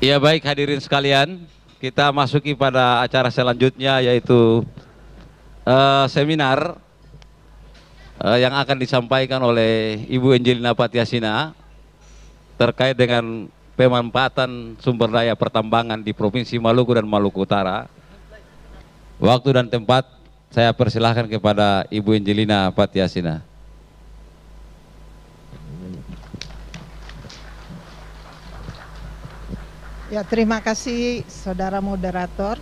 Ya baik hadirin sekalian, kita masuki pada acara selanjutnya yaitu seminar yang akan disampaikan oleh Ibu Angelina Patiasina terkait dengan pemanfaatan sumber daya pertambangan di Provinsi Maluku dan Maluku Utara. Waktu dan tempat saya persilahkan kepada Ibu Angelina Patiasina. Ya, terima kasih saudara moderator.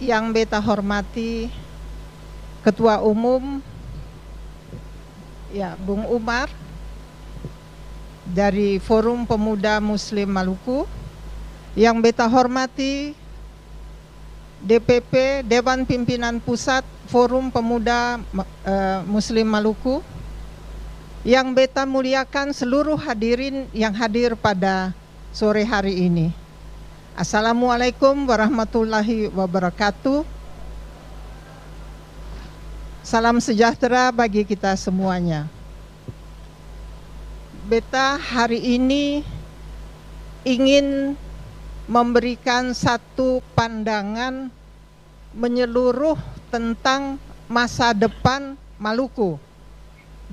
Yang beta hormati Ketua Umum ya Bung Umar dari Forum Pemuda Muslim Maluku. Yang beta hormati DPP Dewan Pimpinan Pusat Forum Pemuda Muslim Maluku. Yang beta muliakan seluruh hadirin yang hadir pada sore hari ini. Assalamualaikum warahmatullahi wabarakatuh. Salam sejahtera bagi kita semuanya. Beta hari ini ingin memberikan satu pandangan menyeluruh tentang masa depan Maluku.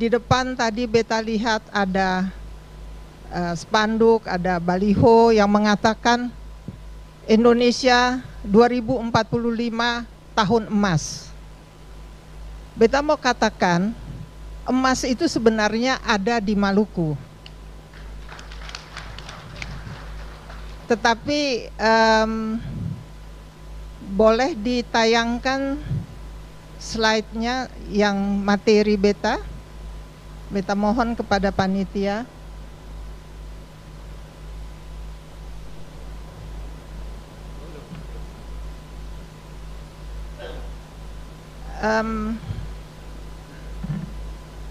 Di depan tadi beta lihat ada spanduk, ada baliho yang mengatakan Indonesia 2045 tahun emas. Beta mau katakan emas itu sebenarnya ada di Maluku. Tetapi boleh ditayangkan slide-nya yang materi beta. Beta mohon kepada panitia.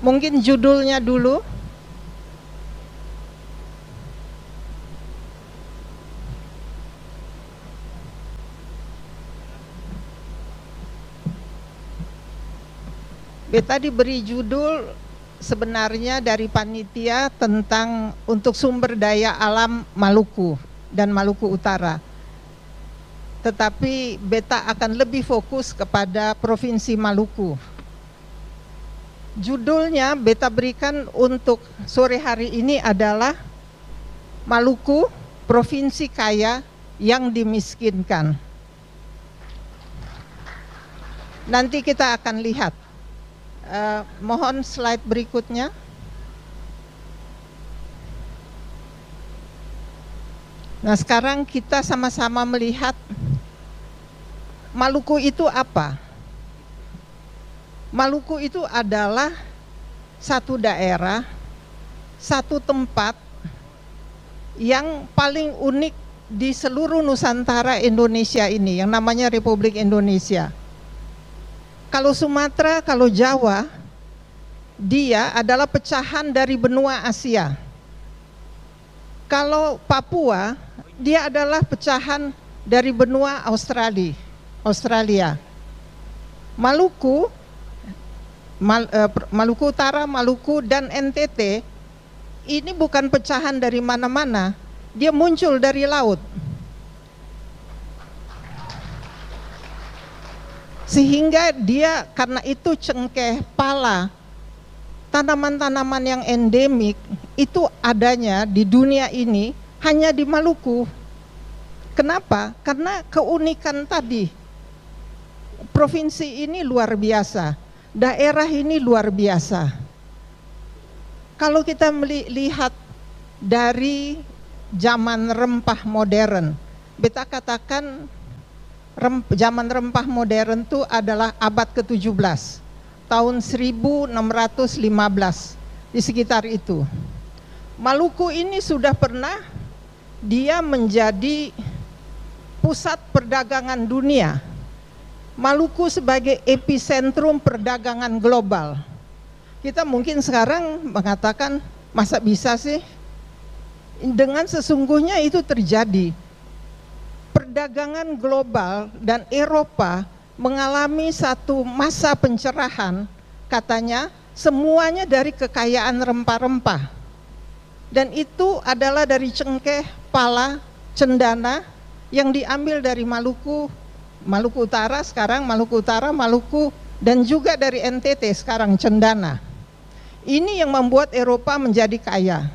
Mungkin judulnya dulu. Beta diberi judul sebenarnya dari panitia tentang untuk sumber daya alam Maluku dan Maluku Utara. Tetapi beta akan lebih fokus kepada Provinsi Maluku. Judulnya beta berikan untuk sore hari ini adalah Maluku, Provinsi Kaya yang Dimiskinkan. Nanti kita akan lihat. Mohon slide berikutnya. Nah, sekarang kita sama-sama melihat Maluku itu apa? Maluku itu adalah satu daerah, satu tempat yang paling unik di seluruh Nusantara Indonesia ini, yang namanya Republik Indonesia. Kalau Sumatera, kalau Jawa, dia adalah pecahan dari benua Asia. Kalau Papua, dia adalah pecahan dari benua Australia. Maluku, Maluku Utara, Maluku dan NTT, ini bukan pecahan dari mana-mana, dia muncul dari laut. Sehingga dia karena itu cengkeh, pala, tanaman-tanaman yang endemik itu adanya di dunia ini hanya di Maluku. Kenapa? Karena keunikan tadi. Provinsi ini luar biasa, daerah ini luar biasa. Kalau kita melihat dari zaman rempah modern, beta katakan zaman rempah modern itu adalah abad ke-17, tahun 1615, di sekitar itu. Maluku ini sudah pernah dia menjadi pusat perdagangan dunia. Maluku sebagai epicentrum perdagangan global. Kita mungkin sekarang mengatakan, masa bisa sih? Dengan sesungguhnya itu terjadi. Perdagangan global dan Eropa mengalami satu masa pencerahan, katanya semuanya dari kekayaan rempah-rempah. Dan itu adalah dari cengkeh, pala, cendana yang diambil dari Maluku, Maluku Utara sekarang, Maluku Utara, Maluku, dan juga dari NTT sekarang cendana. Ini yang membuat Eropa menjadi kaya.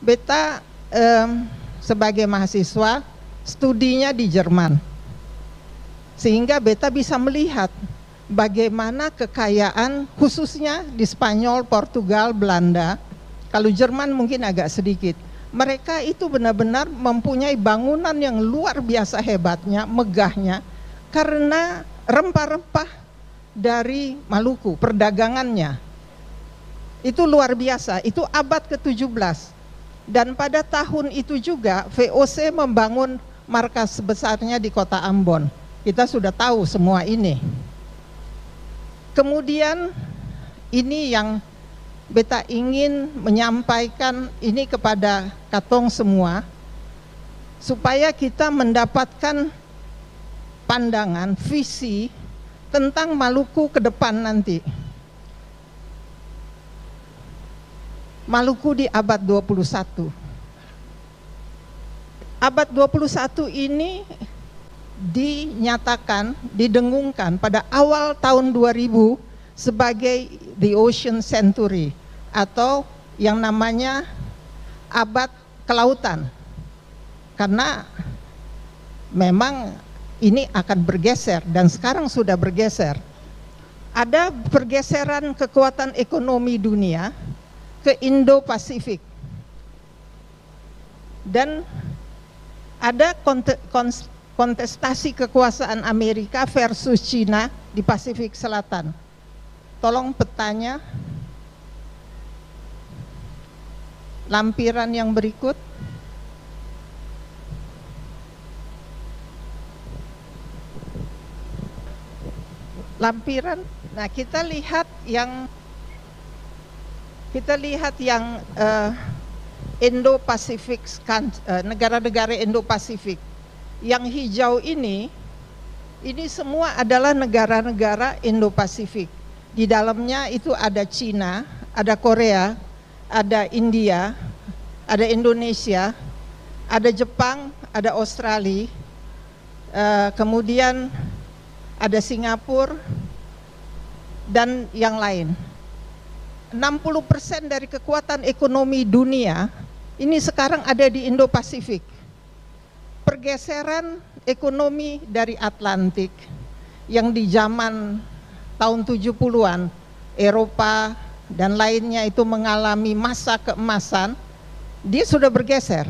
Beta sebagai mahasiswa studinya di Jerman, sehingga beta bisa melihat bagaimana kekayaan khususnya di Spanyol, Portugal, Belanda. Kalau Jerman mungkin agak sedikit. Mereka itu benar-benar mempunyai bangunan yang luar biasa hebatnya, megahnya, karena rempah-rempah dari Maluku, perdagangannya. Itu luar biasa, itu abad ke-17. Dan pada tahun itu juga VOC membangun markas besarnya di kota Ambon. Kita sudah tahu semua ini. Kemudian ini yang beta ingin menyampaikan ini kepada katong semua, supaya kita mendapatkan pandangan, visi tentang Maluku ke depan nanti. Maluku di abad 21. Abad 21 ini dinyatakan, didengungkan pada awal tahun 2000 sebagai the ocean century, atau yang namanya abad kelautan, karena memang ini akan bergeser dan sekarang sudah bergeser. Ada pergeseran kekuatan ekonomi dunia ke Indo-Pasifik, dan ada kontestasi kekuasaan Amerika versus Cina di Pasifik Selatan. Tolong petanya, lampiran yang berikut. Lampiran, nah kita lihat yang Indo-Pasifik, negara-negara Indo-Pasifik. Yang hijau ini semua adalah negara-negara Indo-Pasifik. Di dalamnya itu ada Cina, ada Korea, ada India, ada Indonesia, ada Jepang, ada Australia, kemudian ada Singapura, dan yang lain. 60% dari kekuatan ekonomi dunia ini sekarang ada di Indo-Pasifik. Pergeseran ekonomi dari Atlantik yang di zaman tahun 70-an Eropa dan lainnya itu mengalami masa keemasan, dia sudah bergeser.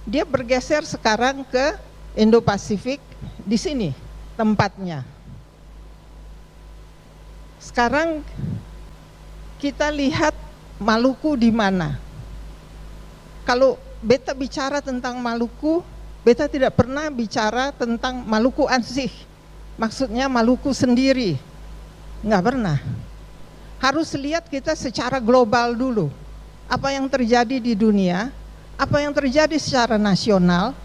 Dia bergeser sekarang ke Indo-Pasifik, di sini tempatnya. Sekarang kita lihat Maluku di mana. Kalau beta bicara tentang Maluku, beta tidak pernah bicara tentang Maluku ansih. Maksudnya Maluku sendiri. Nggak pernah. Harus lihat kita secara global dulu. Apa yang terjadi di dunia, apa yang terjadi secara nasional,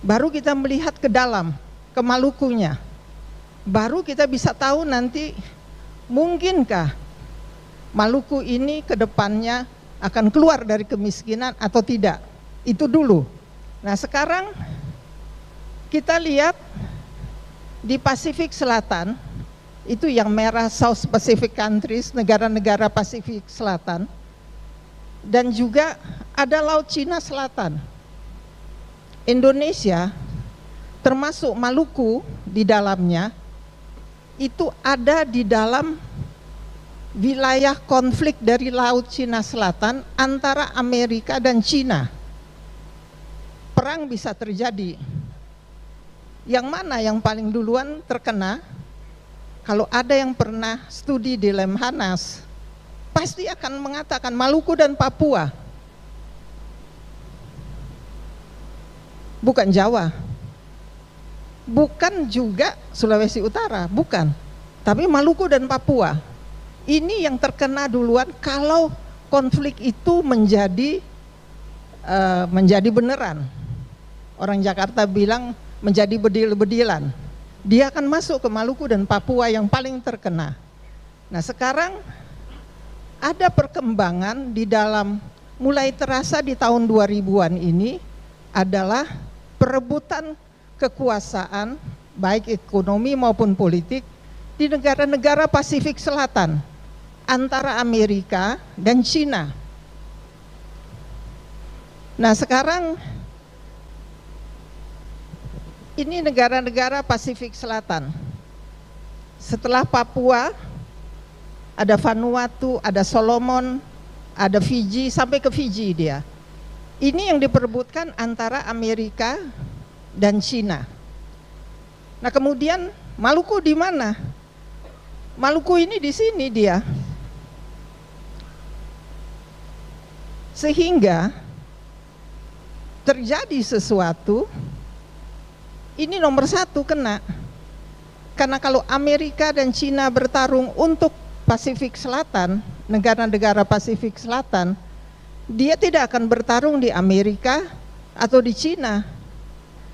baru kita melihat ke dalam, ke Malukunya. Baru kita bisa tahu nanti mungkinkah Maluku ini ke depannya akan keluar dari kemiskinan atau tidak. Itu dulu. Nah sekarang kita lihat di Pasifik Selatan, itu yang merah South Pacific countries, negara-negara Pasifik Selatan, dan juga ada Laut Cina Selatan. Indonesia termasuk Maluku di dalamnya, itu ada di dalam wilayah konflik dari Laut Cina Selatan antara Amerika dan Cina. Perang bisa terjadi. Yang mana yang paling duluan terkena? Kalau ada yang pernah studi di Lemhanas, pasti akan mengatakan Maluku dan Papua. Bukan Jawa. Bukan juga Sulawesi Utara, bukan. Tapi Maluku dan Papua. Ini yang terkena duluan kalau konflik itu menjadi beneran. Orang Jakarta bilang menjadi bedil-bedilan. Dia akan masuk ke Maluku dan Papua yang paling terkena. Nah sekarang ada perkembangan di dalam mulai terasa di tahun 2000-an ini adalah perebutan kekuasaan baik ekonomi maupun politik di negara-negara Pasifik Selatan antara Amerika dan Cina. Nah, sekarang ini negara-negara Pasifik Selatan. Setelah Papua, ada Vanuatu, ada Solomon, ada Fiji, sampai ke Fiji dia. Ini yang diperebutkan antara Amerika dan Cina. Nah, kemudian Maluku di mana? Maluku ini di sini dia. Sehingga terjadi sesuatu, ini nomor satu kena. Karena kalau Amerika dan Cina bertarung untuk Pasifik Selatan, negara-negara Pasifik Selatan, dia tidak akan bertarung di Amerika atau di Cina.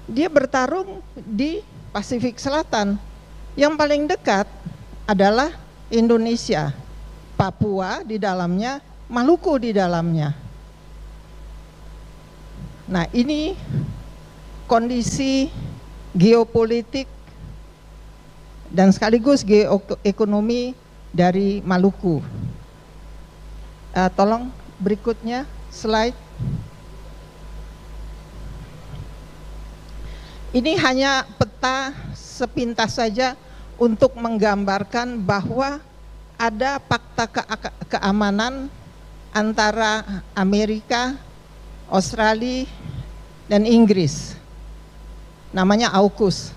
Dia bertarung di Pasifik Selatan. Yang paling dekat adalah Indonesia, Papua di dalamnya, Maluku di dalamnya. Nah, ini kondisi geopolitik dan sekaligus geoekonomi dari Maluku. Tolong berikutnya slide. Ini hanya peta sepintas saja untuk menggambarkan bahwa ada fakta keamanan antara Amerika, Australia, dan Inggris. Namanya AUKUS.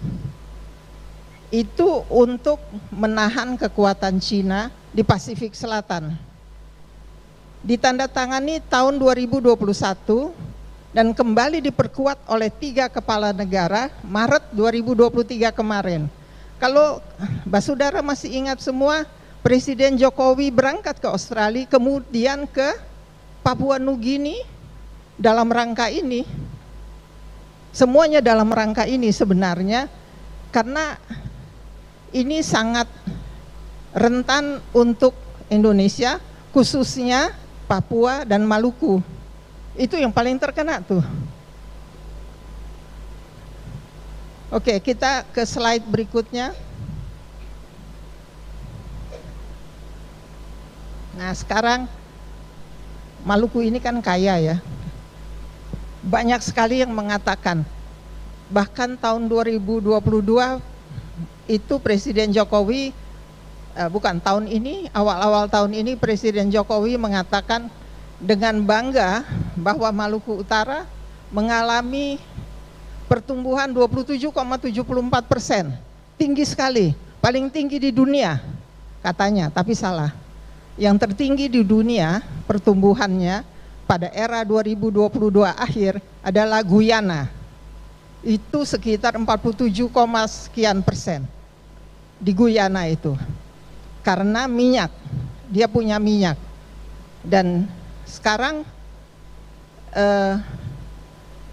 Itu untuk menahan kekuatan Cina di Pasifik Selatan. Ditandatangani tahun 2021 dan kembali diperkuat oleh 3 kepala negara Maret 2023 kemarin. Kalau Basudara masih ingat semua, Presiden Jokowi berangkat ke Australia, kemudian ke Papua Nugini dalam rangka ini. Semuanya dalam rangka ini sebenarnya, karena ini sangat rentan untuk Indonesia, khususnya Papua dan Maluku. Itu yang paling terkena tuh. Oke, kita ke slide berikutnya. Nah, sekarang Maluku ini kan kaya ya. Banyak sekali yang mengatakan, bahkan tahun 2022 itu Presiden Jokowi, bukan tahun ini, awal-awal tahun ini Presiden Jokowi mengatakan dengan bangga bahwa Maluku Utara mengalami pertumbuhan 27,74%, tinggi sekali, paling tinggi di dunia katanya, tapi salah. Yang tertinggi di dunia pertumbuhannya pada era 2022 akhir adalah Guyana. Itu sekitar 47, sekian persen di Guyana itu. Karena minyak, dia punya minyak. Dan sekarang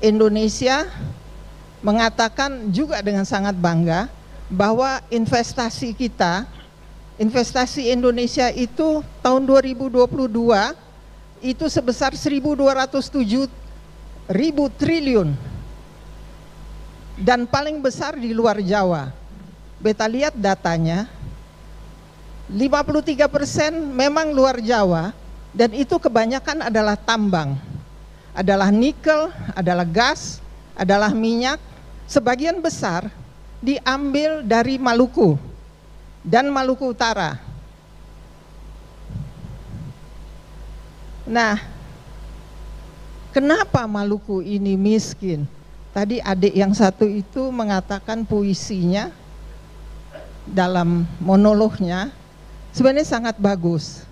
Indonesia mengatakan juga dengan sangat bangga bahwa investasi kita, investasi Indonesia itu tahun 2022 itu sebesar 1.207.000 triliun dan paling besar di luar Jawa. Beta lihat datanya, 53% memang luar Jawa, dan itu kebanyakan adalah tambang, adalah nikel, adalah gas, adalah minyak. Sebagian besar diambil dari Maluku dan Maluku Utara. Nah, kenapa Maluku ini miskin? Tadi adik yang satu itu mengatakan puisinya dalam monolognya sebenarnya sangat bagus.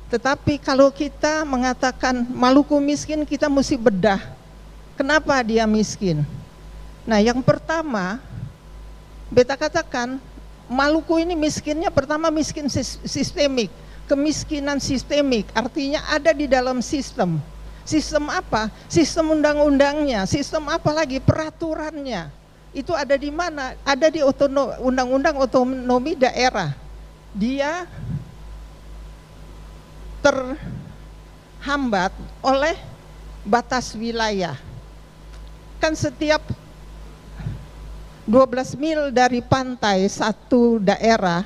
Tetapi kalau kita mengatakan Maluku miskin, kita mesti bedah. Kenapa dia miskin? Nah, yang pertama, beta katakan Maluku ini miskinnya pertama miskin sistemik. Kemiskinan sistemik artinya ada di dalam sistem. Sistem apa? Sistem undang-undangnya. Sistem apa lagi? Peraturannya. Itu ada di mana? Ada di undang-undang otonomi daerah. Dia terhambat oleh batas wilayah. Kan setiap 12 mil dari pantai satu daerah,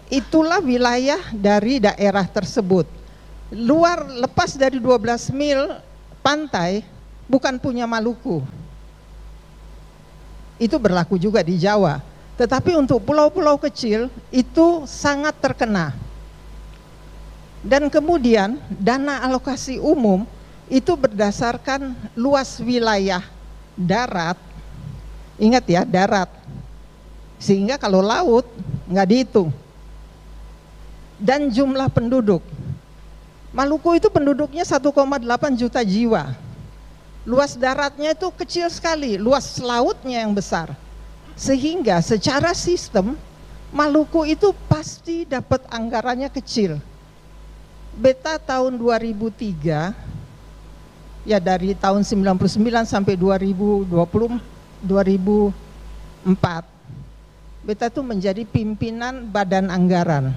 itulah wilayah dari daerah tersebut. Lepas dari 12 mil pantai bukan punya Maluku. Itu berlaku juga di Jawa. Tetapi untuk pulau-pulau kecil itu sangat terkena. Dan kemudian dana alokasi umum itu berdasarkan luas wilayah darat. Ingat ya, darat. Sehingga kalau laut nggak dihitung. Dan jumlah penduduk. Maluku itu penduduknya 1,8 juta jiwa. Luas daratnya itu kecil sekali, luas lautnya yang besar. Sehingga secara sistem Maluku itu pasti dapat anggarannya kecil. Beta tahun 2003, ya dari tahun 99 sampai 2004, beta tuh menjadi pimpinan Badan Anggaran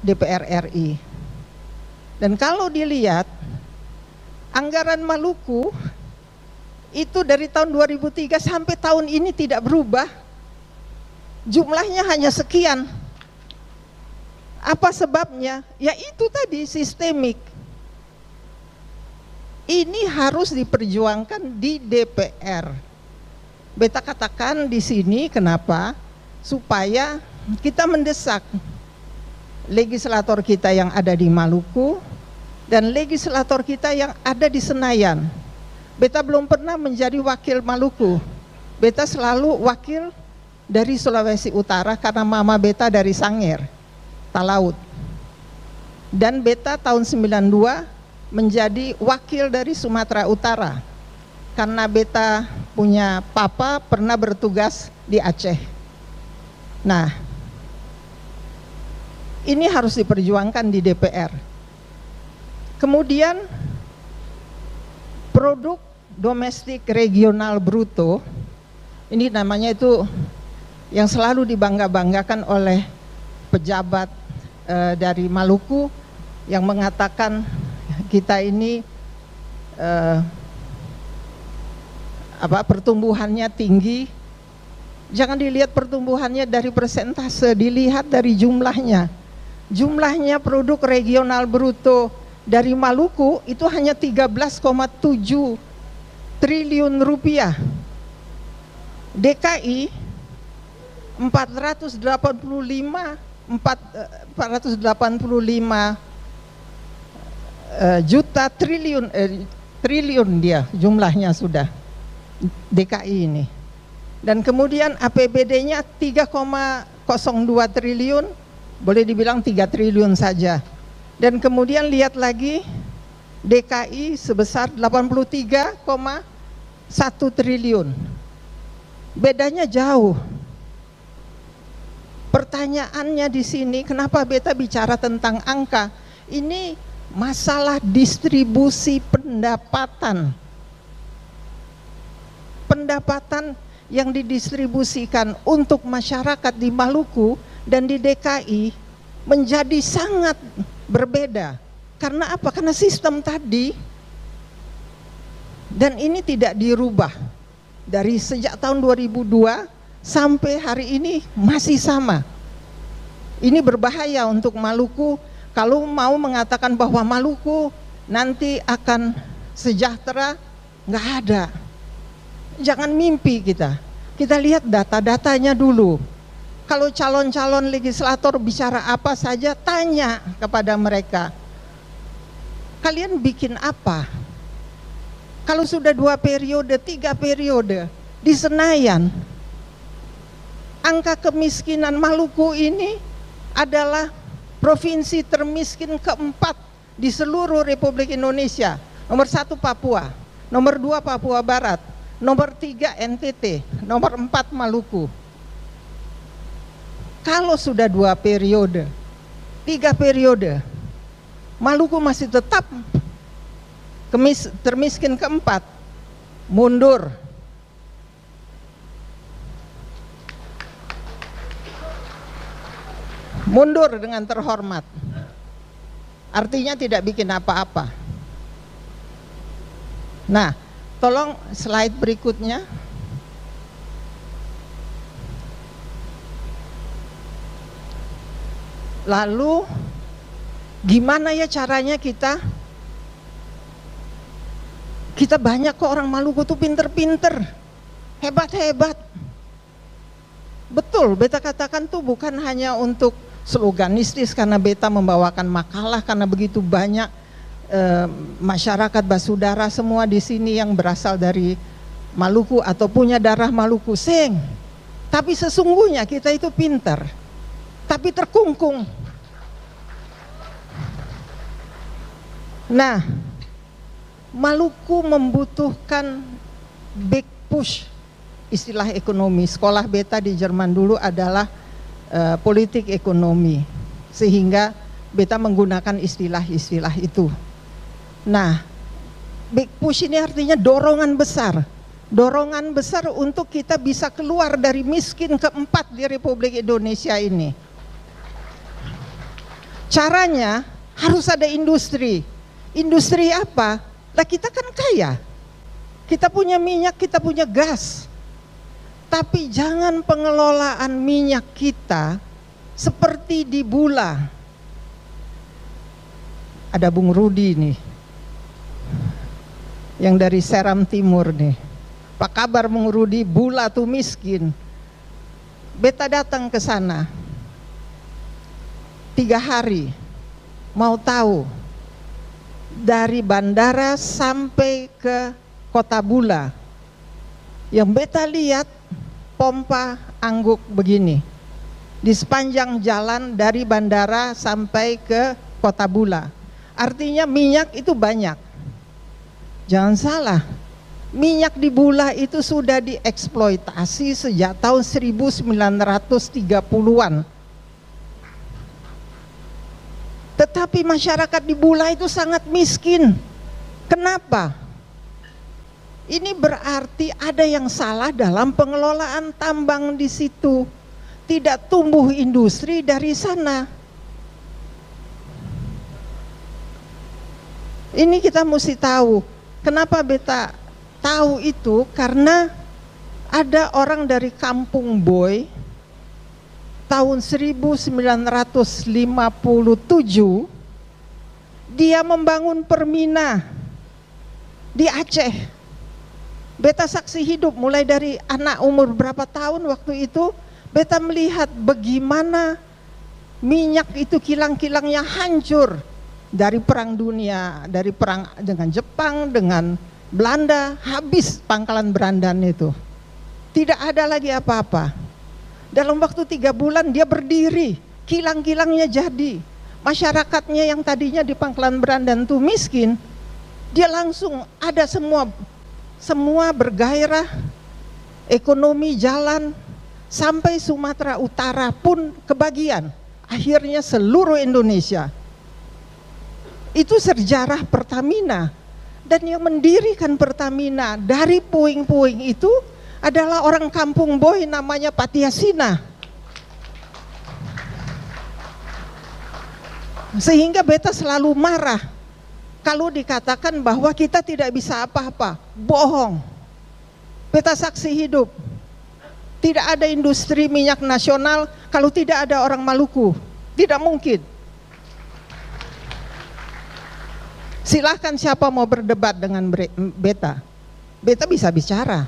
DPR RI. Dan kalau dilihat anggaran Maluku itu dari tahun 2003 sampai tahun ini tidak berubah. Jumlahnya hanya sekian. Apa sebabnya? Ya itu tadi, sistemik. Ini harus diperjuangkan di DPR. Beta katakan di sini kenapa? Supaya kita mendesak legislator kita yang ada di Maluku dan legislator kita yang ada di Senayan. Beta belum pernah menjadi wakil Maluku. Beta selalu wakil dari Sulawesi Utara karena mama beta dari Sangir, Talaut. Dan beta tahun 92 menjadi wakil dari Sumatera Utara karena beta punya papa pernah bertugas di Aceh. Nah, ini harus diperjuangkan di DPR. Kemudian produk domestik regional bruto, ini namanya itu yang selalu dibangga-banggakan oleh pejabat dari Maluku yang mengatakan kita ini pertumbuhannya tinggi. Jangan dilihat pertumbuhannya dari persentase, dilihat dari jumlahnya. Jumlahnya produk regional bruto dari Maluku itu hanya 13,7 triliun rupiah. DKI 485 juta triliun dia jumlahnya sudah DKI ini. Dan kemudian APBD-nya 3,02 triliun, boleh dibilang 3 triliun saja. Dan kemudian lihat lagi DKI sebesar 83,1 triliun. Bedanya jauh. Pertanyaannya di sini, kenapa beta bicara tentang angka? Ini masalah distribusi pendapatan. Pendapatan yang didistribusikan untuk masyarakat di Maluku dan di DKI menjadi sangat berbeda. Karena apa? Karena sistem tadi. Dan ini tidak dirubah. Dari sejak tahun 2002 sampai hari ini masih sama. Ini berbahaya untuk Maluku. Kalau mau mengatakan bahwa Maluku nanti akan sejahtera, nggak ada. Jangan mimpi kita. Kita lihat data-datanya dulu. Kalau calon-calon legislator bicara apa saja, tanya kepada mereka. Kalian bikin apa? Kalau sudah 2 periode, 3 periode di Senayan, angka kemiskinan Maluku ini adalah provinsi termiskin keempat di seluruh Republik Indonesia. Nomor 1 Papua, nomor 2 Papua Barat, nomor 3 NTT, nomor 4 Maluku. Kalau sudah 2 periode, 3 periode, Maluku masih tetap termiskin keempat, mundur. Mundur dengan terhormat. artinya tidak bikin apa-apa. Nah, tolong slide berikutnya. Lalu gimana ya caranya kita banyak kok orang Maluku tuh pinter-pinter, hebat-hebat. Betul, beta katakan tuh bukan hanya untuk sloganistis karena beta membawakan makalah, karena begitu banyak masyarakat Basudara semua di sini yang berasal dari Maluku atau punya darah Maluku Seng. Tapi sesungguhnya kita itu pinter, tapi terkungkung. Nah, Maluku membutuhkan big push, istilah ekonomi. Sekolah beta di Jerman dulu adalah politik ekonomi, sehingga beta menggunakan istilah-istilah itu. Nah, big push ini artinya dorongan besar untuk kita bisa keluar dari miskin keempat di Republik Indonesia ini. Caranya harus ada industri. Industri apa? Lah kita kan kaya, kita punya minyak, kita punya gas. Tapi jangan pengelolaan minyak kita seperti di Bula. Ada Bung Rudi nih, yang dari Seram Timur nih. Apa kabar Bung Rudi? Bula tuh miskin. Beta datang ke sana 3 hari, mau tahu dari bandara sampai ke kota Bula, yang beta lihat pompa angguk begini di sepanjang jalan dari bandara sampai ke kota Bula. Artinya minyak itu banyak. Jangan salah, minyak di Bula itu sudah dieksploitasi sejak tahun 1930-an. Tetapi masyarakat di Bula itu sangat miskin. Kenapa? Ini berarti ada yang salah dalam pengelolaan tambang di situ. Tidak tumbuh industri dari sana. Ini kita mesti tahu. Kenapa beta tahu itu? Karena ada orang dari Kampung Boy tahun 1957, dia membangun Permina di Aceh. Beta saksi hidup mulai dari anak umur berapa tahun waktu itu. Beta melihat bagaimana minyak itu kilang-kilangnya hancur dari perang dunia, dari perang dengan Jepang, dengan Belanda, habis Pangkalan Berandan itu. Tidak ada lagi apa-apa. Dalam waktu 3 bulan dia berdiri, kilang-kilangnya jadi. Masyarakatnya yang tadinya di Pangkalan Berandan tuh miskin, dia langsung ada semua bergairah, ekonomi jalan, sampai Sumatera Utara pun kebagian. Akhirnya seluruh Indonesia. Itu sejarah Pertamina. Dan yang mendirikan Pertamina dari puing-puing itu adalah orang Kampung Boy namanya Patiasina. Sehingga beta selalu marah kalau dikatakan bahwa kita tidak bisa apa-apa. Bohong. Beta saksi hidup. Tidak ada industri minyak nasional kalau tidak ada orang Maluku. Tidak mungkin. Silahkan siapa mau berdebat dengan beta. Beta bisa bicara.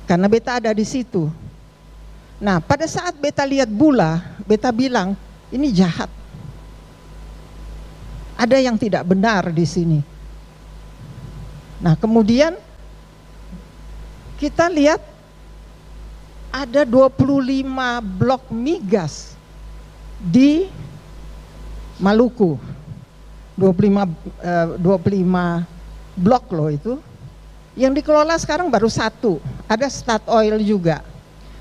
Karena beta ada di situ. Nah, pada saat beta lihat Bula, beta bilang, ini jahat. Ada yang tidak benar di sini. Nah, kemudian kita lihat ada 25 blok migas di Maluku. 25 blok loh itu. Yang dikelola sekarang baru 1, ada Statoil juga.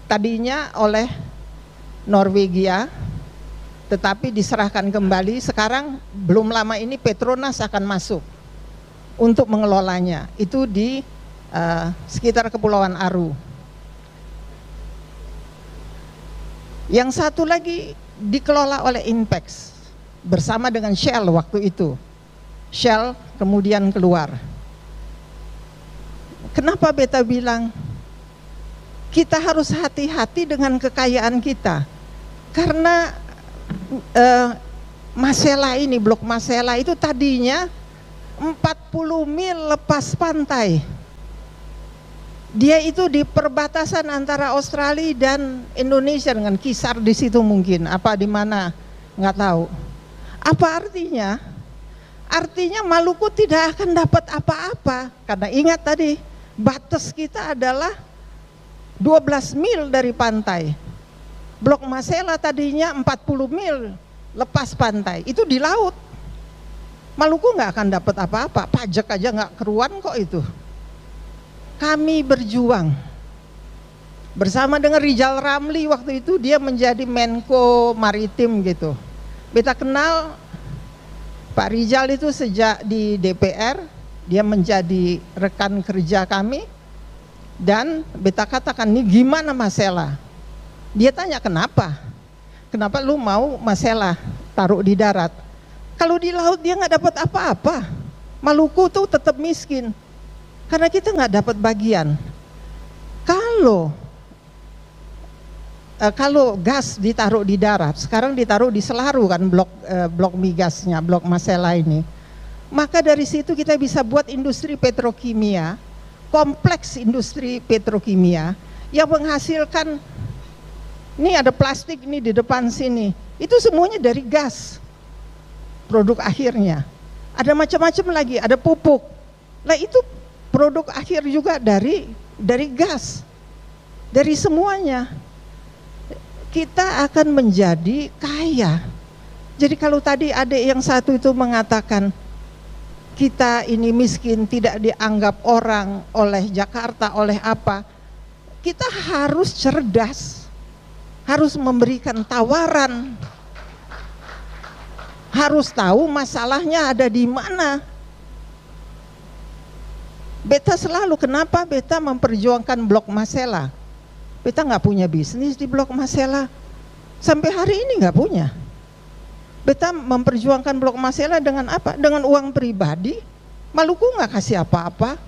Tadinya oleh Norwegia, tetapi diserahkan kembali. Sekarang belum lama ini Petronas akan masuk untuk mengelolanya. Itu di sekitar Kepulauan Aru. Yang satu lagi dikelola oleh Inpex. bersama dengan Shell waktu itu. Shell kemudian keluar. Kenapa beta bilang kita harus hati-hati dengan kekayaan kita? Karena Masela ini, Blok Masela itu tadinya 40 mil lepas pantai. Dia itu di perbatasan antara Australia dan Indonesia, dengan kisar di situ mungkin, apa di mana nggak tahu. Apa artinya? Artinya Maluku tidak akan dapat apa-apa, karena ingat tadi batas kita adalah 12 mil dari pantai. Blok Masela tadinya 40 mil lepas pantai, itu di laut. Maluku nggak akan dapat apa-apa, pajak aja nggak keruan kok itu. Kami berjuang bersama dengan Rijal Ramli, waktu itu dia menjadi Menko Maritim gitu. Beta kenal Pak Rijal itu sejak di DPR, dia menjadi rekan kerja kami. Dan beta katakan, ini gimana Masela? Dia tanya, kenapa? Kenapa lu mau Masela taruh di darat? Kalau di laut dia nggak dapat apa-apa. Maluku tuh tetap miskin karena kita nggak dapat bagian. Kalau gas ditaruh di darat, sekarang ditaruh di Selaru kan, blok migasnya, Blok Masela ini. Maka dari situ kita bisa buat industri petrokimia, kompleks industri petrokimia yang menghasilkan, ini ada plastik ini di depan sini, itu semuanya dari gas. Produk akhirnya ada macam-macam lagi, ada pupuk. Nah itu produk akhir juga dari gas. Dari semuanya kita akan menjadi kaya. Jadi kalau tadi adik yang satu itu mengatakan kita ini miskin, tidak dianggap orang oleh Jakarta, oleh apa, kita harus cerdas, harus memberikan tawaran, harus tahu masalahnya ada di mana. Beta selalu, kenapa beta memperjuangkan Blok Masela? Beta nggak punya bisnis di Blok Masela, sampai hari ini nggak punya. Beta memperjuangkan Blok Masela dengan apa? Dengan uang pribadi. Maluku nggak kasih apa-apa.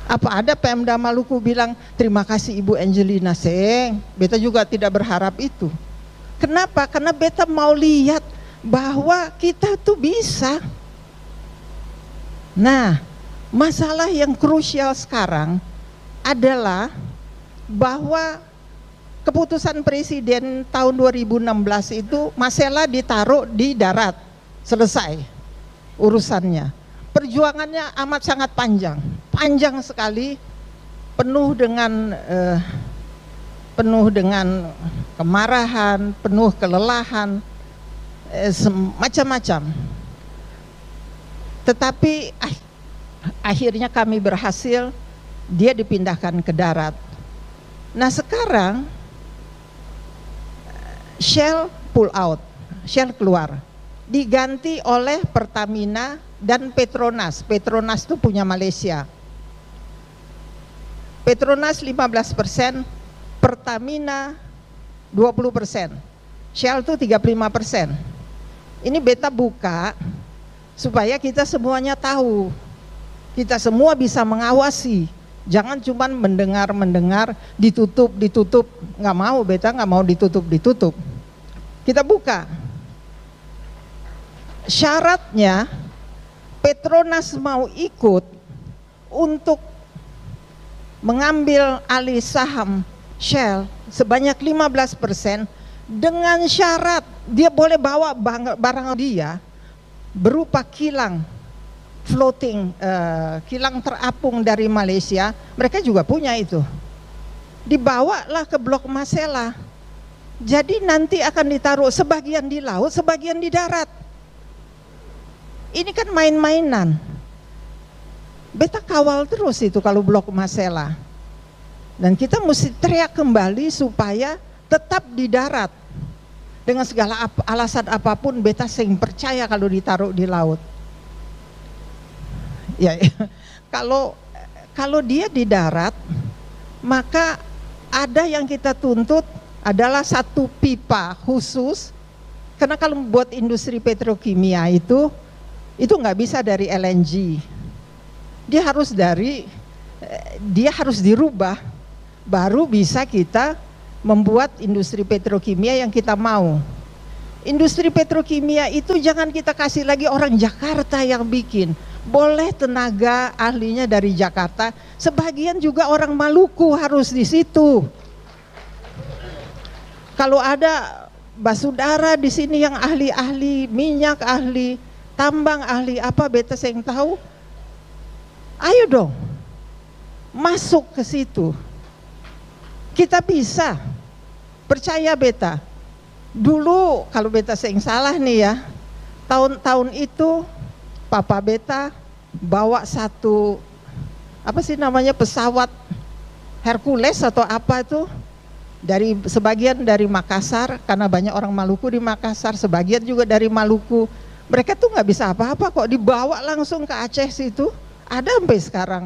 Apa ada Pemda Maluku bilang terima kasih Ibu Angelina Seng? Beta juga tidak berharap itu. Kenapa? Karena beta mau lihat bahwa kita tuh bisa. Nah, masalah yang krusial sekarang adalah bahwa keputusan Presiden tahun 2016 itu Masela ditaruh di darat, selesai urusannya. Perjuangannya amat sangat panjang sekali, penuh dengan kemarahan, penuh kelelahan, macam-macam. Tetapi akhirnya kami berhasil, dia dipindahkan ke darat. Nah sekarang Shell pull out, Shell keluar, diganti oleh Pertamina dan Petronas. Petronas itu punya Malaysia. Petronas 15%, Pertamina 20%, Shell itu 35%. Ini beta buka supaya kita semuanya tahu, kita semua bisa mengawasi. Jangan cuma mendengar, ditutup, nggak mau, beta nggak mau ditutup. Kita buka. Syaratnya Petronas mau ikut untuk mengambil alih saham Shell sebanyak 15% dengan syarat dia boleh bawa barang dia berupa kilang floating, kilang terapung dari Malaysia. Mereka juga punya itu, dibawalah ke Blok Masela. Jadi nanti akan ditaruh sebagian di laut, sebagian di darat. Ini kan main-mainan. Beta kawal terus itu kalau Blok Masela. Dan kita mesti teriak kembali supaya tetap di darat. Dengan segala alasan apapun, beta sing percaya kalau ditaruh di laut. Ya, kalau dia di darat, maka ada yang kita tuntut adalah satu pipa khusus, karena kalau buat industri petrokimia itu nggak bisa dari LNG, dia harus dirubah, baru bisa kita membuat industri petrokimia yang kita mau. Industri petrokimia itu jangan kita kasih lagi orang Jakarta yang bikin, boleh tenaga ahlinya dari Jakarta, sebagian juga orang Maluku harus di situ. Kalau ada basudara di sini yang ahli-ahli minyak, ahli tambang, ahli apa, beta saya yang tahu, ayo dong masuk ke situ. Kita bisa, percaya beta. Dulu kalau beta saya yang salah nih ya, tahun-tahun itu papa beta bawa satu apa sih namanya, pesawat Hercules atau apa itu, dari sebagian dari Makassar, karena banyak orang Maluku di Makassar, sebagian juga dari Maluku. Mereka tuh nggak bisa apa-apa kok, dibawa langsung ke Aceh situ. Ada sampai sekarang.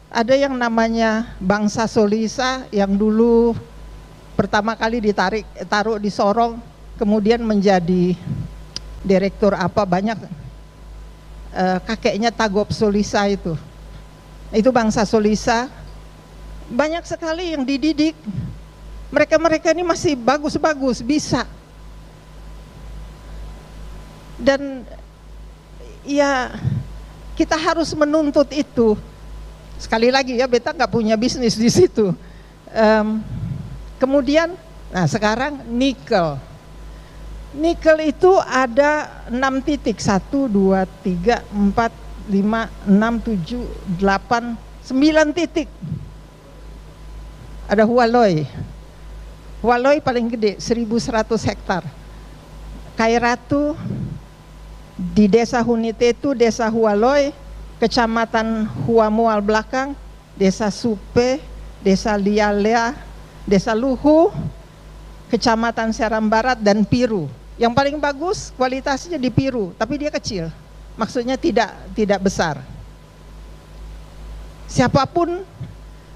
Ada yang namanya Bangsa Solisa yang dulu pertama kali taruh di Sorong, kemudian menjadi direktur apa, banyak kakeknya Tagop Solisa itu Bangsa Solisa. Banyak sekali yang dididik. Mereka ini masih bagus-bagus, bisa. Dan ya kita harus menuntut itu. Sekali lagi ya, beta nggak punya bisnis di situ. Kemudian, nah sekarang nikel. Nikel itu ada 6 titik, 1, 2, 3, 4, 5, 6, 7, 8, 9 titik. Ada Hualoi. Hualoi paling gede, 1.100 hektar. Kairatu di desa Hunitetu, desa Hualoi, kecamatan Huamual belakang, desa Supe, desa Lialea, desa Luhu, kecamatan Seram Barat, dan Piru. Yang paling bagus kualitasnya di Piru, tapi dia kecil, maksudnya tidak besar. Siapapun,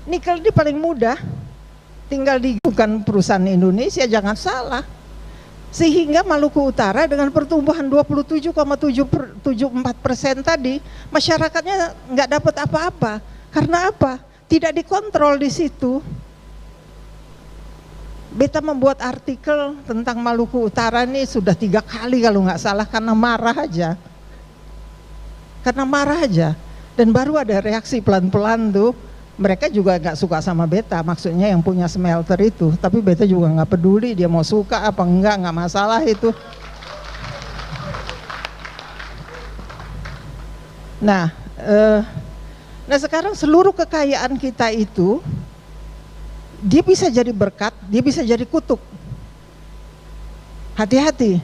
nikel ini paling mudah, tinggal bukan perusahaan Indonesia, jangan salah. Sehingga Maluku Utara dengan pertumbuhan 27,74% tadi, masyarakatnya nggak dapat apa-apa. Karena apa? Tidak dikontrol di situ. Beta membuat artikel tentang Maluku Utara ini sudah 3 kali kalau nggak salah, karena marah aja. Dan baru ada reaksi pelan-pelan tuh. Mereka juga nggak suka sama beta, maksudnya yang punya smelter itu. Tapi beta juga nggak peduli dia mau suka apa enggak masalah itu. Nah sekarang seluruh kekayaan kita itu, dia bisa jadi berkat, dia bisa jadi kutuk. Hati-hati.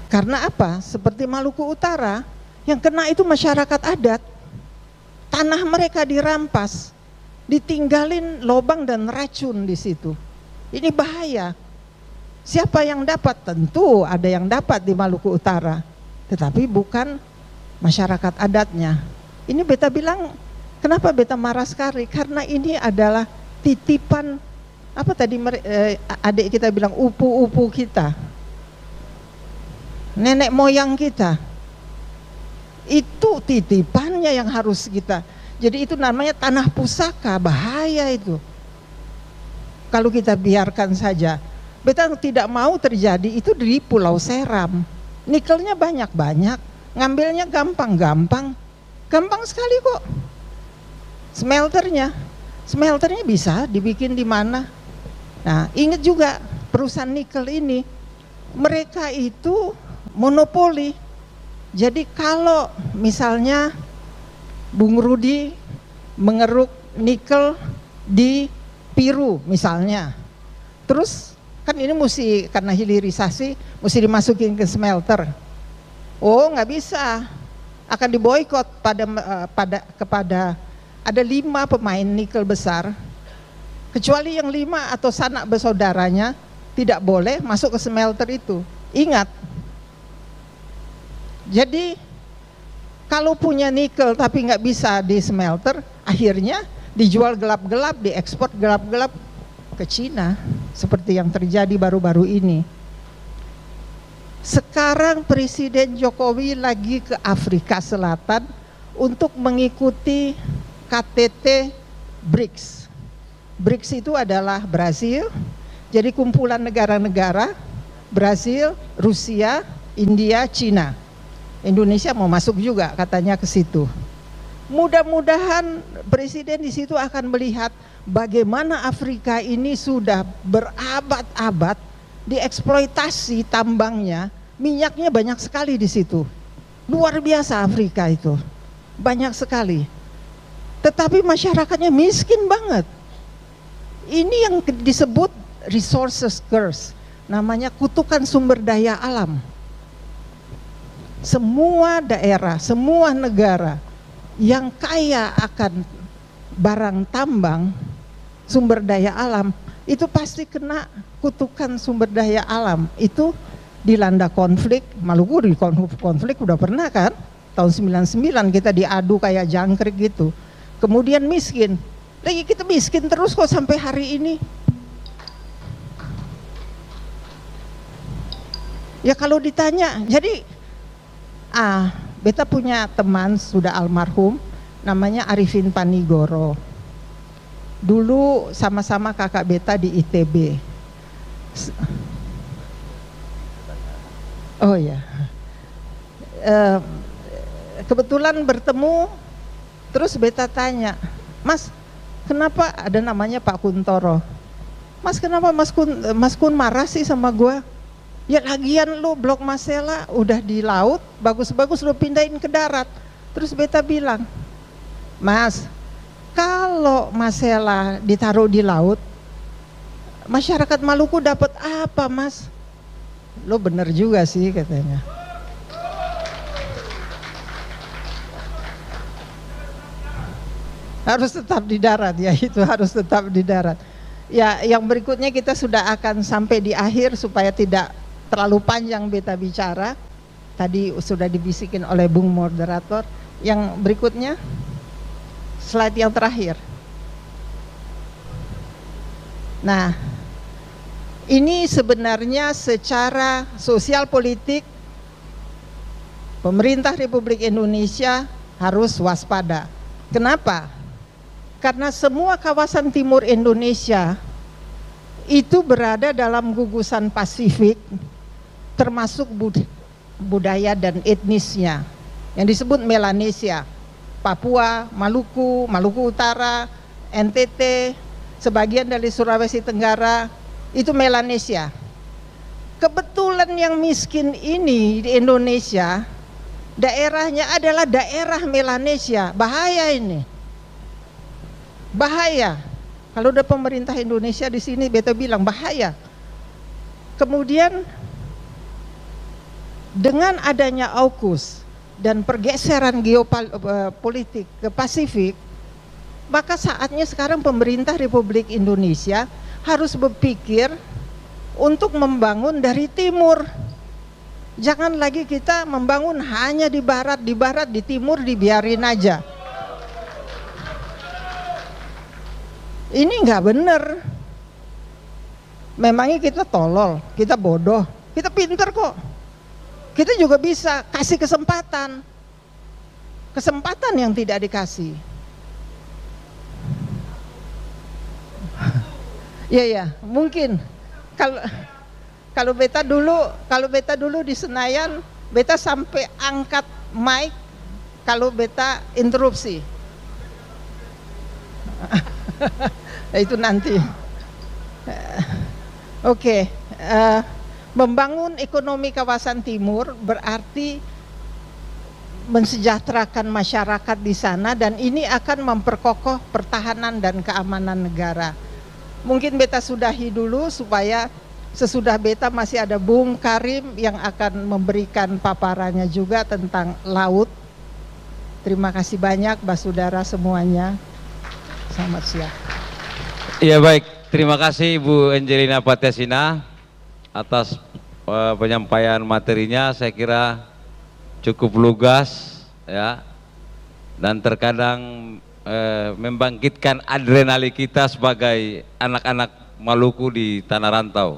Karena apa? Seperti Maluku Utara, yang kena itu masyarakat adat. Tanah mereka dirampas, ditinggalin lobang dan racun di situ. Ini bahaya. Siapa yang dapat? Tentu ada yang dapat di Maluku Utara, tetapi bukan masyarakat adatnya. Ini beta bilang, kenapa beta marah sekali? Karena ini adalah titipan, apa tadi adik kita bilang, upu-upu kita, nenek moyang kita. Itu titipannya yang harus kita. Jadi itu namanya tanah pusaka, bahaya itu. Kalau kita biarkan saja. Beta tidak mau terjadi itu di Pulau Seram. Nikelnya banyak-banyak, ngambilnya gampang sekali kok. Smelternya bisa dibikin di mana. Nah, ingat juga perusahaan nikel ini, mereka itu monopoli. Jadi kalau misalnya Bung Rudi mengeruk nikel di Piru misalnya, terus kan ini mesti karena hilirisasi mesti dimasukin ke smelter. Oh nggak bisa, akan diboikot kepada ada 5 pemain nikel besar, kecuali yang 5 atau sanak bersaudaranya tidak boleh masuk ke smelter itu. Ingat. Jadi kalau punya nikel tapi nggak bisa di smelter, akhirnya dijual gelap-gelap, diekspor gelap-gelap ke Cina. seperti yang terjadi baru-baru ini. Sekarang Presiden Jokowi lagi ke Afrika Selatan untuk mengikuti KTT BRICS. BRICS itu adalah Brasil, jadi kumpulan negara-negara Brasil, Rusia, India, Cina. Indonesia mau masuk juga katanya ke situ. Mudah-mudahan presiden di situ akan melihat bagaimana Afrika ini sudah berabad-abad dieksploitasi tambangnya, minyaknya banyak sekali di situ. Luar biasa Afrika itu, banyak sekali. Tetapi masyarakatnya miskin banget. Ini yang disebut resources curse, namanya kutukan sumber daya alam. Semua daerah, semua negara yang kaya akan barang tambang, sumber daya alam, itu pasti kena kutukan sumber daya alam. Itu dilanda konflik. Maluku di konflik udah pernah kan, tahun 99 kita diadu kayak jangkrik gitu. Kemudian miskin, lagi kita miskin terus kok sampai hari ini. Ya kalau ditanya, jadi beta punya teman sudah almarhum, namanya Arifin Panigoro. Dulu sama-sama kakak beta di ITB. Oh ya, kebetulan bertemu, terus beta tanya, Mas, kenapa ada namanya Pak Kuntoro? Mas, kenapa Mas Kun marah sih sama gua? Ya lagian lu Blok Masela udah di laut, bagus-bagus lu pindahin ke darat. Terus beta bilang, Mas, kalau Masela ditaruh di laut, masyarakat Maluku dapat apa, Mas? Lo bener juga sih katanya. Harus tetap di darat ya, itu harus tetap di darat. Ya, yang berikutnya kita sudah akan sampai di akhir supaya tidak terlalu panjang beta bicara. Tadi sudah dibisikin oleh Bung Moderator. Yang berikutnya, slide yang terakhir. Nah, ini sebenarnya secara sosial politik pemerintah Republik Indonesia harus waspada. Kenapa? Karena semua kawasan timur Indonesia itu berada dalam gugusan Pasifik, termasuk budaya dan etnisnya yang disebut Melanesia, Papua, Maluku, Maluku Utara, NTT, sebagian dari Sulawesi Tenggara, itu Melanesia. Kebetulan yang miskin ini di Indonesia, daerahnya adalah daerah Melanesia. Bahaya ini, bahaya. Kalau udah pemerintah Indonesia di sini, beta bilang bahaya. Kemudian dengan adanya AUKUS dan pergeseran geopolitik ke Pasifik, maka saatnya sekarang pemerintah Republik Indonesia harus berpikir untuk membangun dari timur. Jangan lagi kita membangun hanya di barat, di timur dibiarin aja. Ini nggak bener. Memangnya kita tolol, kita bodoh, kita pinter kok. Kita juga bisa kasih kesempatan. Kesempatan yang tidak dikasih. Ya, mungkin kalau beta dulu di Senayan, beta sampai angkat mic kalau beta interupsi. Itu nanti. Oke. Membangun ekonomi kawasan timur berarti mensejahterakan masyarakat di sana, dan ini akan memperkokoh pertahanan dan keamanan negara. Mungkin beta sudahi dulu supaya sesudah beta masih ada Bung Karim yang akan memberikan paparannya juga tentang laut. Terima kasih banyak Basudara semuanya. Selamat siang. Ya baik, terima kasih Ibu Angelina Patiasina atas penyampaian materinya. Saya kira cukup lugas ya, dan terkadang membangkitkan adrenalin kita sebagai anak-anak Maluku di tanah rantau.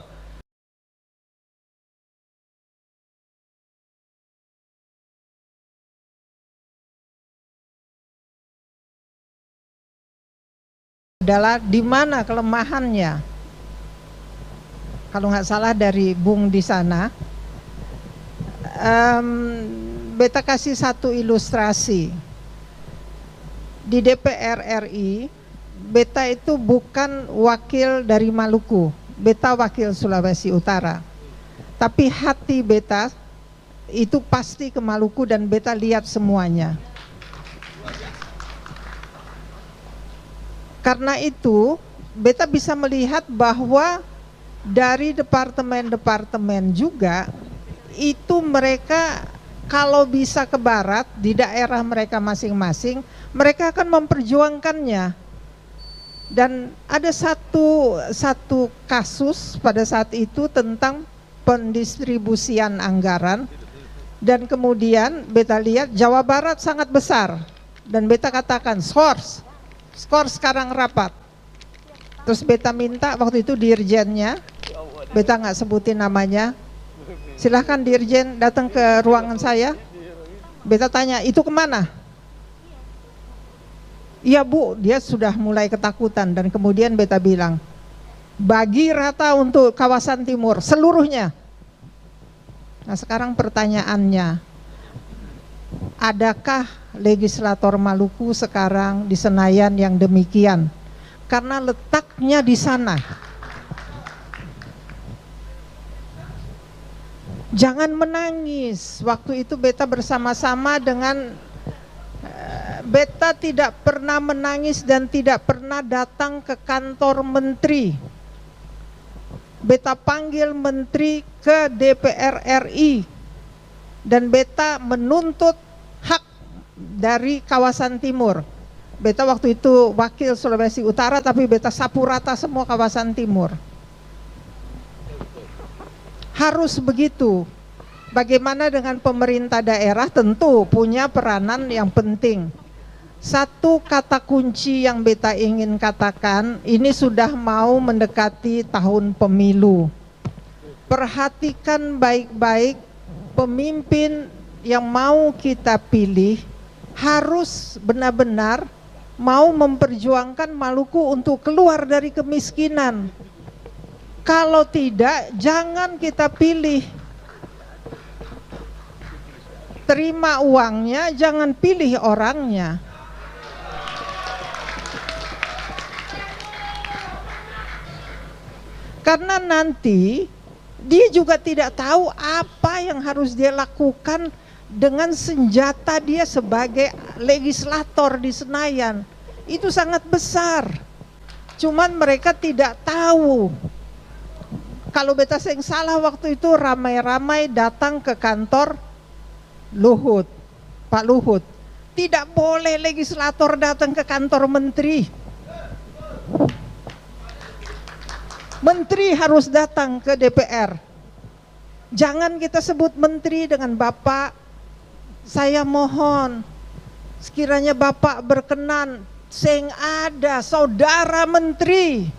Adalah di mana kelemahannya. Kalau nggak salah dari Bung di sana, beta kasih satu ilustrasi. Di DPR RI, beta itu bukan wakil dari Maluku, beta wakil Sulawesi Utara. Tapi hati beta itu pasti ke Maluku dan beta lihat semuanya. Karena itu, beta bisa melihat bahwa dari departemen-departemen juga, itu mereka kalau bisa ke barat, di daerah mereka masing-masing, mereka akan memperjuangkannya. Dan ada satu kasus pada saat itu tentang pendistribusian anggaran, dan kemudian beta lihat Jawa Barat sangat besar, dan beta katakan skor sekarang rapat. Terus beta minta waktu itu dirjennya, beta nggak sebutin namanya, silahkan dirjen datang ke ruangan saya. Beta tanya, itu kemana? Iya Bu, dia sudah mulai ketakutan. Dan kemudian beta bilang, bagi rata untuk kawasan timur seluruhnya. Nah sekarang pertanyaannya, adakah legislator Maluku sekarang di Senayan yang demikian? Karena letaknya di sana. Jangan menangis. Waktu itu beta bersama-sama dengan beta tidak pernah menangis dan tidak pernah datang ke kantor menteri. Beta panggil menteri ke DPR RI dan beta menuntut hak dari kawasan timur. Beta waktu itu wakil Sulawesi Utara, tapi beta sapu rata semua kawasan timur. Harus begitu. Bagaimana dengan pemerintah daerah? Tentu punya peranan yang penting. Satu kata kunci yang beta ingin katakan, ini sudah mau mendekati tahun pemilu. Perhatikan baik-baik, pemimpin yang mau kita pilih harus benar-benar mau memperjuangkan Maluku untuk keluar dari kemiskinan. Kalau tidak, jangan kita pilih. Terima uangnya, jangan pilih orangnya. Karena nanti dia juga tidak tahu apa yang harus dia lakukan dengan senjata dia sebagai legislator di Senayan. Itu sangat besar. Cuman mereka tidak tahu. Kalau beta yang salah waktu itu ramai-ramai datang ke kantor Luhut, Pak Luhut. Tidak boleh legislator datang ke kantor menteri. Menteri harus datang ke DPR. Jangan kita sebut menteri dengan Bapak. Saya mohon, sekiranya Bapak berkenan, sing ada saudara menteri.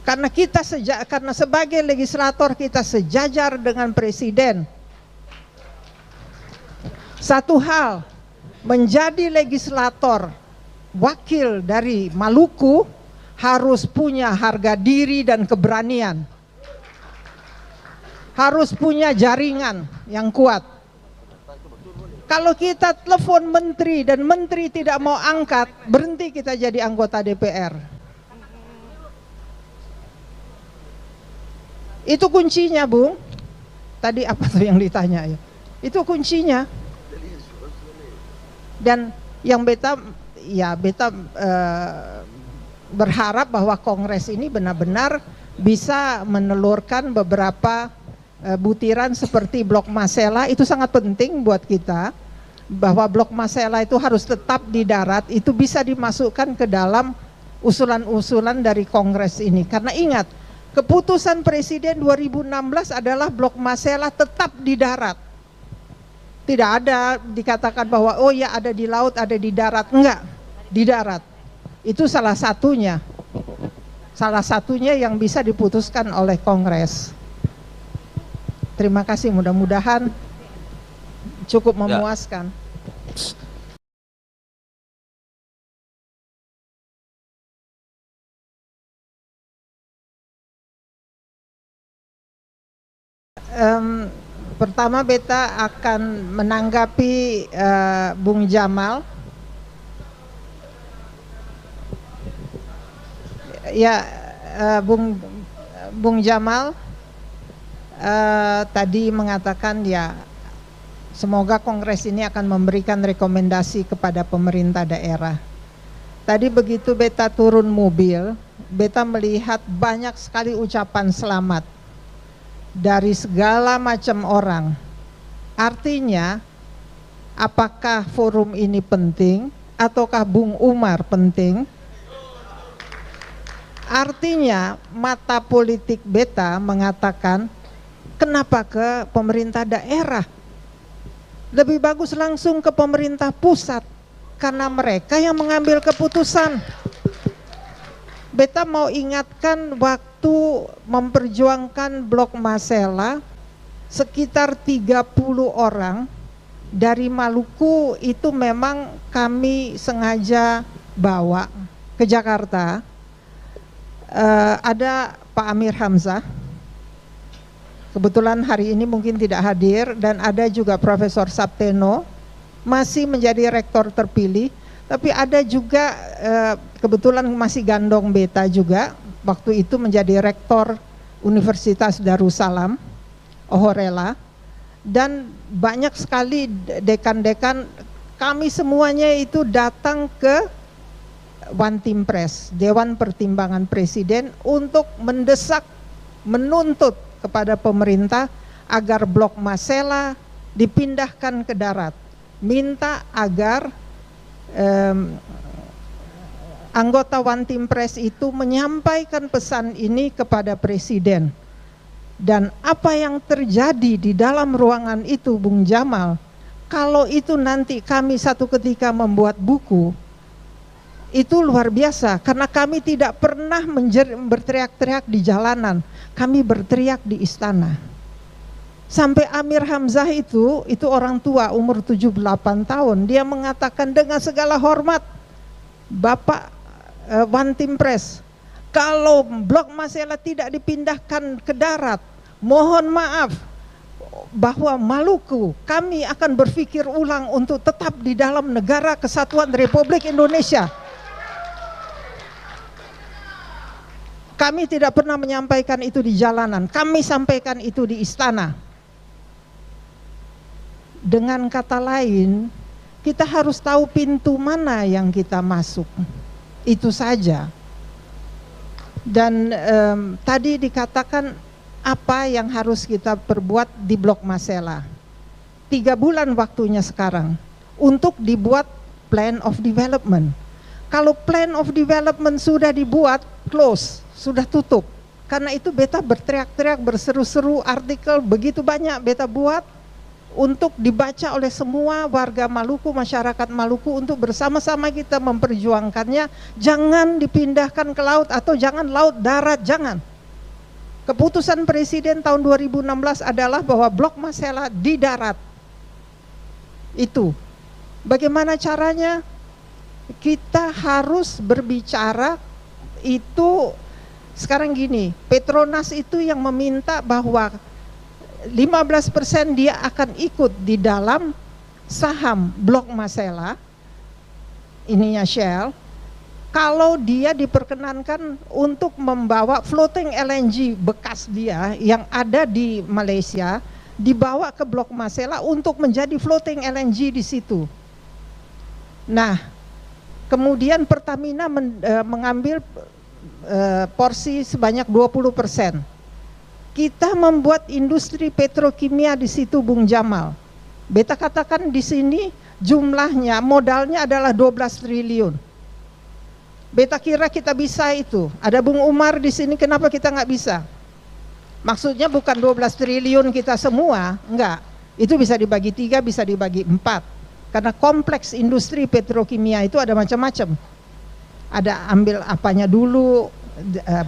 Karena sebagai legislator kita sejajar dengan presiden. Satu hal, menjadi legislator wakil dari Maluku harus punya harga diri dan keberanian. Harus punya jaringan yang kuat. Kalau kita telepon menteri dan menteri tidak mau angkat, berhenti kita jadi anggota DPR. Itu kuncinya, Bung. Tadi apa tuh yang ditanya ya? Itu kuncinya. Dan yang beta berharap bahwa Kongres ini benar-benar bisa menelurkan beberapa butiran seperti Blok Masela. Itu sangat penting buat kita, bahwa Blok Masela itu harus tetap di darat. Itu bisa dimasukkan ke dalam usulan-usulan dari Kongres ini. Karena ingat, keputusan Presiden 2016 adalah Blok Masela tetap di darat. Tidak ada dikatakan bahwa oh ya ada di laut, ada di darat. Enggak, di darat. Itu salah satunya. salah satunya yang bisa diputuskan oleh Kongres. Terima kasih, mudah-mudahan cukup memuaskan. Pertama beta akan menanggapi Bung Jamal. Ya, Bung Jamal tadi mengatakan ya semoga Kongres ini akan memberikan rekomendasi kepada pemerintah daerah. Tadi begitu beta turun mobil, beta melihat banyak sekali ucapan selamat dari segala macam orang. Artinya, apakah forum ini penting ataukah Bung Umar penting? Artinya, mata politik beta mengatakan, kenapa ke pemerintah daerah? Lebih bagus langsung ke pemerintah pusat, karena mereka yang mengambil keputusan. Beta mau ingatkan waktu memperjuangkan Blok Masela, sekitar 30 orang dari Maluku itu memang kami sengaja bawa ke Jakarta. Ada Pak Amir Hamzah, kebetulan hari ini mungkin tidak hadir, dan ada juga Profesor Sapteno, masih menjadi rektor terpilih. Tapi ada juga kebetulan masih gandong beta juga, waktu itu menjadi rektor Universitas Darussalam, Ohorela, dan banyak sekali dekan-dekan. Kami semuanya itu datang ke One Team Press, Dewan Pertimbangan Presiden, untuk mendesak, menuntut kepada pemerintah agar Blok Masela dipindahkan ke darat, minta agar anggota One Team Press itu menyampaikan pesan ini kepada Presiden. Dan apa yang terjadi di dalam ruangan itu, Bung Jamal, kalau itu nanti kami satu ketika membuat buku, itu luar biasa, karena kami tidak pernah berteriak-teriak di jalanan, kami berteriak di istana. Sampai Amir Hamzah itu orang tua umur 78 tahun, dia mengatakan dengan segala hormat, Bapak One Team Press, kalau Blok Masela tidak dipindahkan ke darat, mohon maaf bahwa Maluku kami akan berpikir ulang untuk tetap di dalam negara kesatuan Republik Indonesia. Kami tidak pernah menyampaikan itu di jalanan, kami sampaikan itu di istana. Dengan kata lain, kita harus tahu pintu mana yang kita masuk, itu saja. Dan tadi dikatakan apa yang harus kita perbuat di Blok Masela. 3 bulan waktunya sekarang untuk dibuat plan of development. Kalau plan of development sudah dibuat, close, sudah tutup. Karena itu beta berteriak-teriak, berseru-seru, artikel begitu banyak beta buat untuk dibaca oleh semua warga Maluku, masyarakat Maluku, untuk bersama-sama kita memperjuangkannya. Jangan dipindahkan ke laut atau jangan laut darat, jangan. Keputusan Presiden tahun 2016 adalah bahwa Blok Masela di darat. Itu. Bagaimana caranya? Kita harus berbicara itu. Sekarang gini, Petronas itu yang meminta bahwa 15% dia akan ikut di dalam saham Blok Masela, ininya Shell, kalau dia diperkenankan untuk membawa floating LNG bekas dia yang ada di Malaysia, dibawa ke Blok Masela untuk menjadi floating LNG di situ. Nah, kemudian Pertamina mengambil porsi sebanyak 20%. Kita membuat industri petrokimia di situ, Bung Jamal. Beta katakan di sini jumlahnya, modalnya adalah 12 triliun. Beta kira kita bisa itu. Ada Bung Umar di sini, kenapa kita nggak bisa? Maksudnya bukan 12 triliun kita semua, enggak. Itu bisa dibagi 3, bisa dibagi 4. Karena kompleks industri petrokimia itu ada macam-macam. Ada ambil apanya dulu,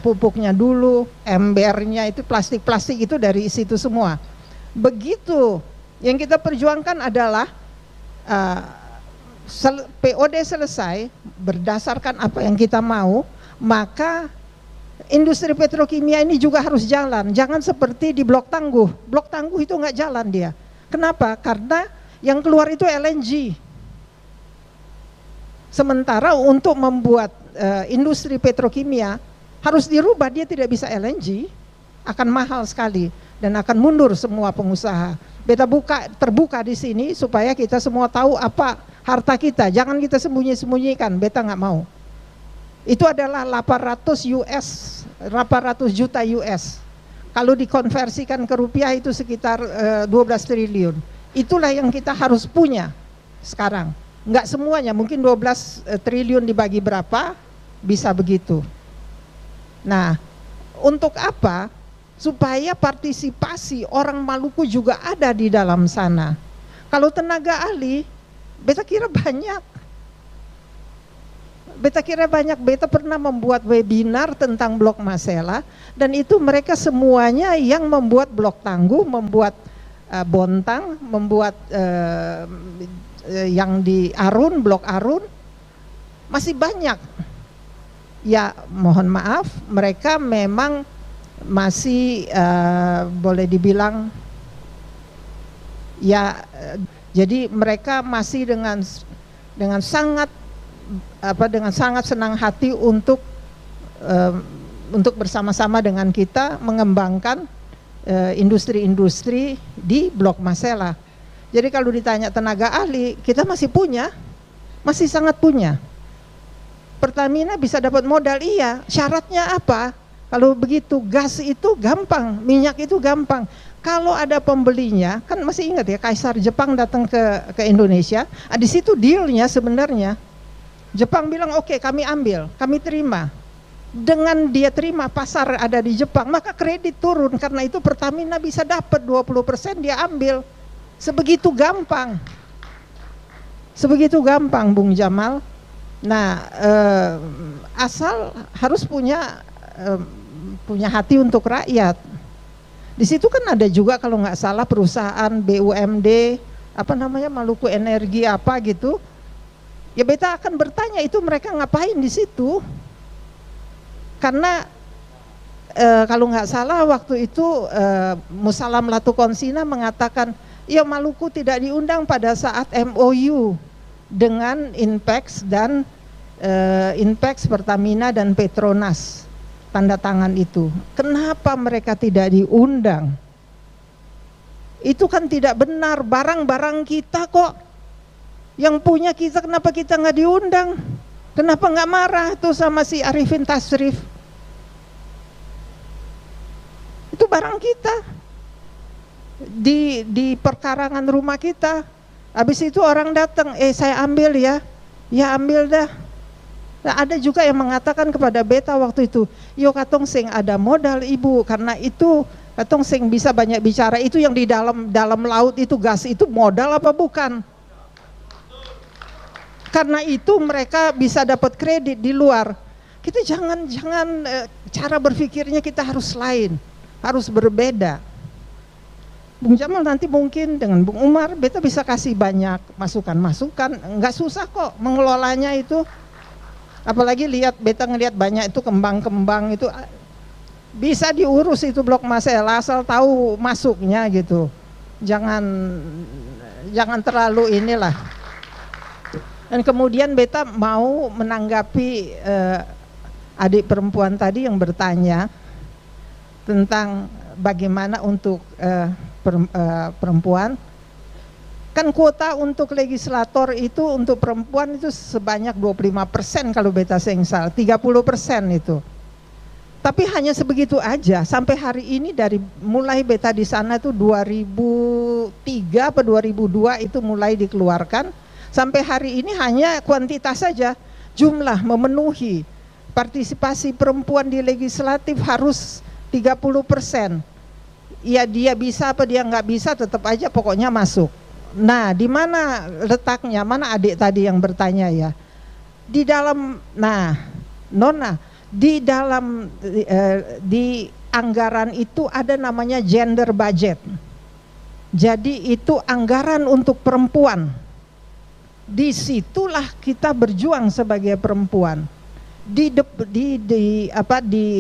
pupuknya dulu, embernya itu plastik-plastik itu dari situ semua. Begitu yang kita perjuangkan adalah POD selesai berdasarkan apa yang kita mau, maka industri petrokimia ini juga harus jalan. Jangan seperti di Blok Tangguh. Blok Tangguh itu nggak jalan dia. Kenapa? Karena yang keluar itu LNG. Sementara untuk membuat industri petrokimia harus dirubah, dia tidak bisa LNG, akan mahal sekali dan akan mundur semua pengusaha. Beta terbuka di sini supaya kita semua tahu apa harta kita. Jangan kita sembunyi-sembunyikan. Beta nggak mau. Itu adalah 800 juta US. Kalau dikonversikan ke rupiah itu sekitar 12 triliun. Itulah yang kita harus punya sekarang. Enggak semuanya, mungkin 12 triliun dibagi berapa, bisa begitu. Nah, untuk apa? Supaya partisipasi orang Maluku juga ada di dalam sana. Kalau tenaga ahli, beta kira banyak. Beta pernah membuat webinar tentang Blok Masela, dan itu mereka semuanya yang membuat Blok Tangguh, membuat Bontang, membuat yang di Arun, Blok Arun, masih banyak. Ya mohon maaf, mereka memang masih boleh dibilang ya, jadi mereka masih dengan sangat senang hati untuk bersama-sama dengan kita mengembangkan industri-industri di Blok Masela. Jadi kalau ditanya tenaga ahli, kita masih punya, masih sangat punya. Pertamina bisa dapat modal, iya. Syaratnya apa? Kalau begitu, gas itu gampang, minyak itu gampang. Kalau ada pembelinya, kan masih ingat ya, Kaisar Jepang datang ke Indonesia, di situ dealnya sebenarnya. Jepang bilang oke, kami ambil, kami terima. Dengan dia terima pasar ada di Jepang, maka kredit turun, karena itu Pertamina bisa dapat 20%, dia ambil. Sebegitu gampang. Sebegitu gampang, Bung Jamal. Nah, asal harus punya hati untuk rakyat. Di situ kan ada juga kalau nggak salah perusahaan BUMD, apa namanya, Maluku Energi apa gitu. Ya beta akan bertanya itu mereka ngapain di situ. Karena kalau nggak salah waktu itu Musalam Latukonsina mengatakan, ya Maluku tidak diundang pada saat MOU dengan Inpex dan Inpex, Pertamina dan Petronas tanda tangan itu. Kenapa mereka tidak diundang? Itu kan tidak benar, barang-barang kita kok, yang punya kita, kenapa kita nggak diundang? Kenapa nggak marah tuh sama si Arifin Tasrif? Itu barang kita di perkarangan rumah kita. Habis itu orang datang, saya ambil ya, ya ambil dah. Nah, ada juga yang mengatakan kepada beta waktu itu, yo katong sing ada modal ibu, karena itu katong sing bisa banyak bicara. Itu yang di dalam laut itu gas itu modal apa bukan? Karena itu mereka bisa dapat kredit di luar. Kita jangan cara berpikirnya kita harus lain, harus berbeda. Bung Jamal nanti mungkin dengan Bung Umar, beta bisa kasih banyak masukan-masukan, nggak susah kok mengelolanya itu. Apalagi beta ngelihat banyak itu kembang-kembang itu bisa diurus itu Blok Masela, asal tahu masuknya gitu. Jangan terlalu inilah. Dan kemudian beta mau menanggapi adik perempuan tadi yang bertanya tentang bagaimana untuk perempuan. Kan kuota untuk legislator itu untuk perempuan itu sebanyak 25% kalau beta sengsal, 30% itu. Tapi hanya sebegitu aja, sampai hari ini dari mulai beta di sana itu 2003 atau 2002 itu mulai dikeluarkan, sampai hari ini hanya kuantitas saja, jumlah memenuhi partisipasi perempuan di legislatif harus 30%. Ya dia bisa apa dia nggak bisa tetap aja pokoknya masuk. Nah, di mana letaknya? Mana adik tadi yang bertanya ya? Di dalam, nah, Nona, Di dalam di anggaran itu ada namanya gender budget. Jadi itu anggaran untuk perempuan. Disitulah kita berjuang sebagai perempuan. Di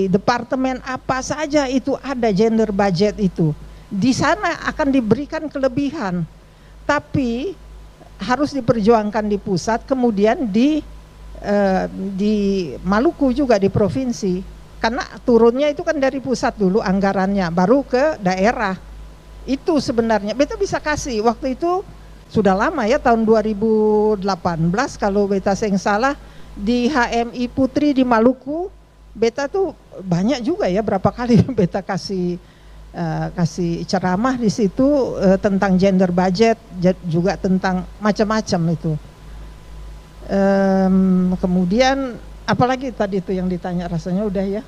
departemen apa saja itu ada gender budget itu. Di sana akan diberikan kelebihan, tapi harus diperjuangkan di pusat, kemudian di Maluku juga di provinsi, karena turunnya itu kan dari pusat dulu anggarannya, baru ke daerah. Itu sebenarnya beta bisa kasih waktu itu, sudah lama ya, tahun 2018 kalau beta seng salah, di HMI Putri di Maluku, beta tuh banyak juga ya, berapa kali beta kasih ceramah di situ tentang gender budget, juga tentang macam-macam itu. Kemudian apalagi tadi itu yang ditanya, rasanya udah ya.